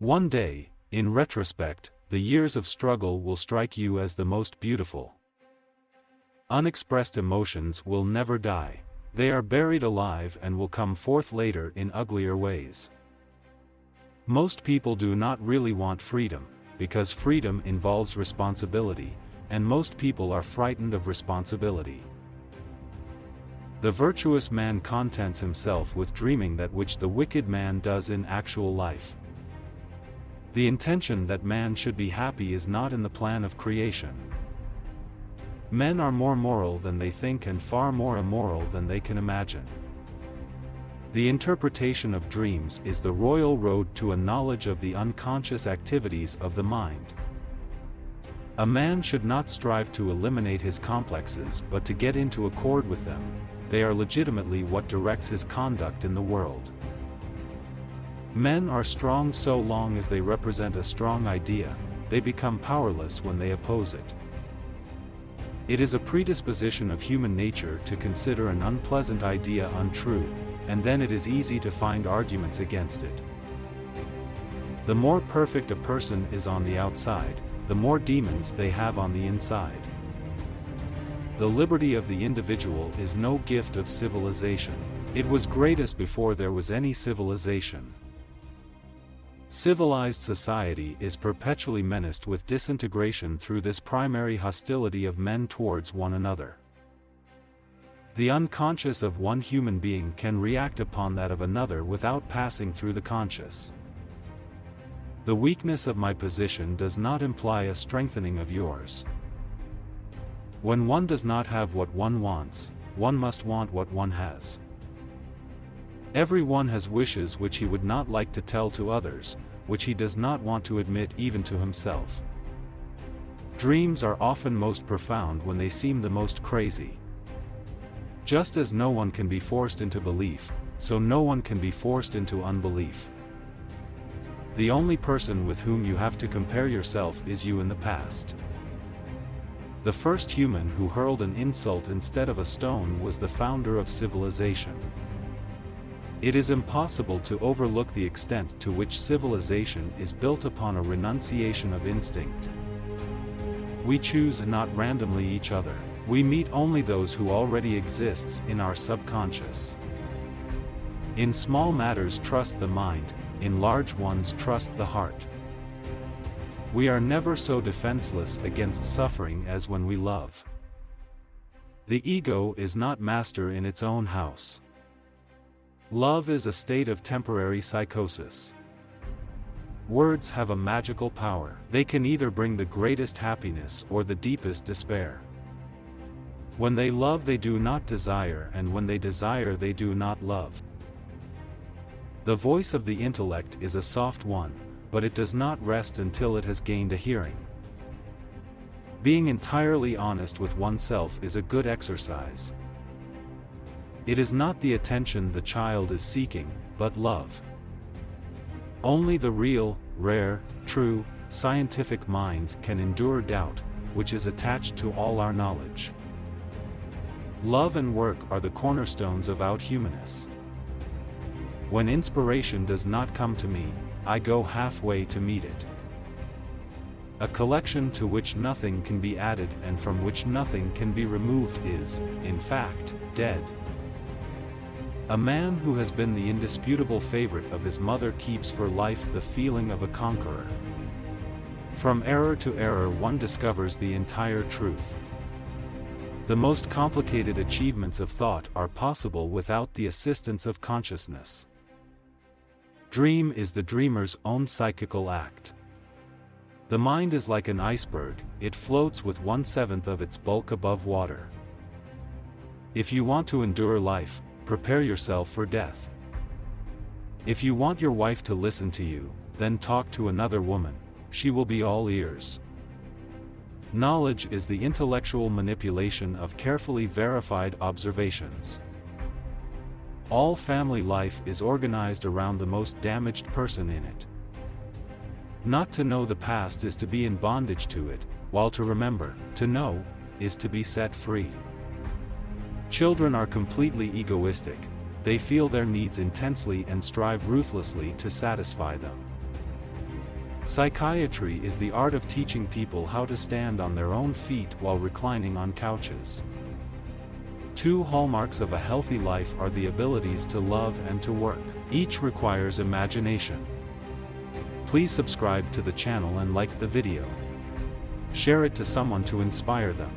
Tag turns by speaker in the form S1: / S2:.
S1: One day, in retrospect, the years of struggle will strike you as the most beautiful. Unexpressed emotions will never die. They are buried alive and will come forth later in uglier ways. Most people do not really want freedom, because freedom involves responsibility, and most people are frightened of responsibility. The virtuous man contents himself with dreaming that which the wicked man does in actual life. The intention that man should be happy is not in the plan of creation. Men are more moral than they think and far more immoral than they can imagine. The interpretation of dreams is the royal road to a knowledge of the unconscious activities of the mind. A man should not strive to eliminate his complexes but to get into accord with them. They are legitimately what directs his conduct in the world. Men are strong so long as they represent a strong idea. They become powerless when they oppose it. It is a predisposition of human nature to consider an unpleasant idea untrue, and then it is easy to find arguments against it. The more perfect a person is on the outside, the more demons they have on the inside. The liberty of the individual is no gift of civilization. It was greatest before there was any civilization. Civilized society is perpetually menaced with disintegration through this primary hostility of men towards one another. The unconscious of one human being can react upon that of another without passing through the conscious. The weakness of my position does not imply a strengthening of yours. When one does not have what one wants, one must want what one has. Everyone has wishes which he would not like to tell to others, which he does not want to admit even to himself. Dreams are often most profound when they seem the most crazy. Just as no one can be forced into belief, so no one can be forced into unbelief. The only person with whom you have to compare yourself is you in the past. The first human who hurled an insult instead of a stone was the founder of civilization. It is impossible to overlook the extent to which civilization is built upon a renunciation of instinct. We choose not randomly each other. We meet only those who already exists in our subconscious. In small matters trust the mind, in large ones trust the heart. We are never so defenseless against suffering as when we love. The ego is not master in its own house. Love is a state of temporary psychosis. Words have a magical power. They can either bring the greatest happiness or the deepest despair. When they love they do not desire, and when they desire they do not love. The voice of the intellect is a soft one, but it does not rest until it has gained a hearing. Being entirely honest with oneself is a good exercise. It is not the attention the child is seeking, but love. Only the real, rare, true, scientific minds can endure doubt, which is attached to all our knowledge. Love and work are the cornerstones of outhumanness. When inspiration does not come to me, I go halfway to meet it. A collection to which nothing can be added and from which nothing can be removed is, in fact, dead. A man who has been the indisputable favorite of his mother keeps for life the feeling of a conqueror. From error to error one discovers the entire truth. The most complicated achievements of thought are possible without the assistance of consciousness. Dream is the dreamer's own psychical act. The mind is like an iceberg, it floats with 1/7 of its bulk above water. If you want to endure life, prepare yourself for death. If you want your wife to listen to you, then talk to another woman, she will be all ears. Knowledge is the intellectual manipulation of carefully verified observations. All family life is organized around the most damaged person in it. Not to know the past is to be in bondage to it, while to remember, to know, is to be set free. Children are completely egoistic, they feel their needs intensely and strive ruthlessly to satisfy them. Psychiatry is the art of teaching people how to stand on their own feet while reclining on couches. 2 hallmarks of a healthy life are the abilities to love and to work. Each requires imagination. Please subscribe to the channel and like the video. Share it to someone to inspire them.